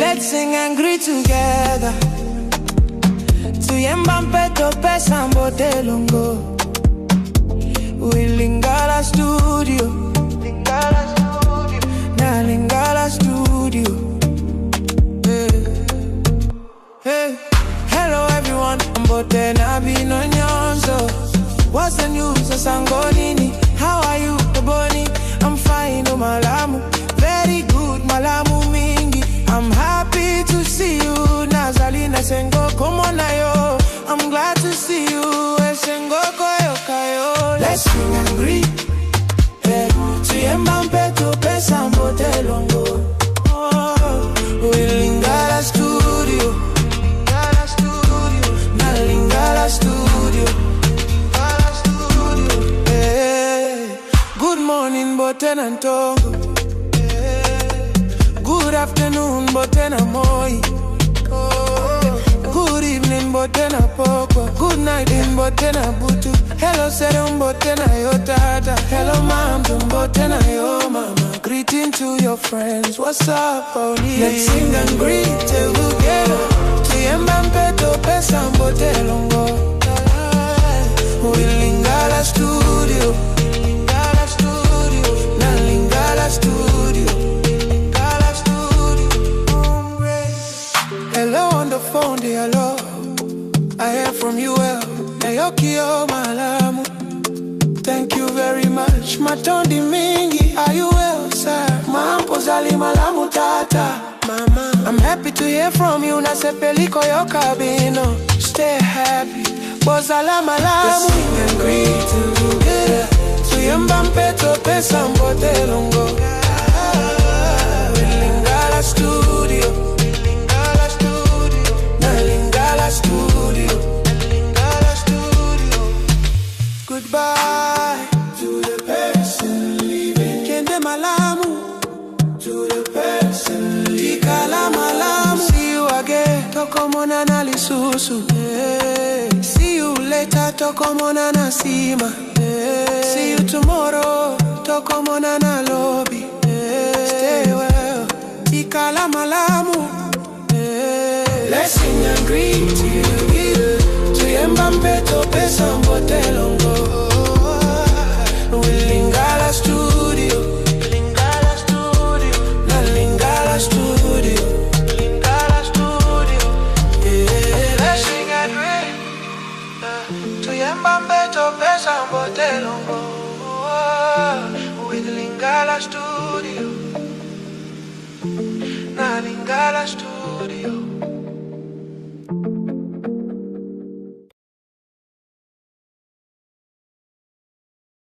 Let's sing and greet together. To yemba, pesa, Mbote, elongo. We Lingala studio. Lingala studio. Na Lingala studio. Hey. Hello everyone, Mbote na Bino Nyonso. What's the news, Sangonini? How are you, Boni? I'm fine, oh malamu. Very good, malamu mingi. I'm happy to see you. Nazali na sengo komona yo. I'm glad to see you. Sengo koyo kayo. Let's sing and greet. Hey, to yemba, pesa, Mbote, elongo. Oh, we Lingala studio. Lingala studio. Na Lingala studio. Lingala studio. Hey, good morning, Mbote na ntongo. Good afternoon, Mbote na moi. Good evening, Mbote na poko. Good night, Mbote na butu. Hello, serum, Mbote na yo tata. Hello, mom, Mbote na yo mama. Greeting to your friends, what's up, Pauli? Let's sing and greet together. To yemba, pesa, Mbote, elongo. We Lingala studio. Lingala studio. Na Lingala studio. Hello on the phone, dear Lord. I hear from you well. Ayokio malamu. Thank you very much. Matondi mingi, are you well, sir? Mampo zali malamu tata. Mama, I'm happy to hear from you. Nasepeliko yoka Bino. Stay happy. Bozala malamu. Let's sing and greet together. To yemba, pesa, Mbote, elongo. We Lingala studio. Studio, Lingala studio. Goodbye to the person leaving. Kende malamu to the person leaving. Tikala malamu. See you again. Tokomonana lisusu. Hey. See you later. Tokomonana sima. Hey. See you tomorrow. Tokomonana lobby. Hey. Stay well. Tikala malamu. Let's sing and greet together. To yemba, pesa, Mbote, elongo. We Lingala studio. Lingala studio. Na Lingala studio. Lingala studio. Yeah. Let's sing and greet. To yemba, pesa, Mbote, elongo. We Lingala studio. Na Lingala studio.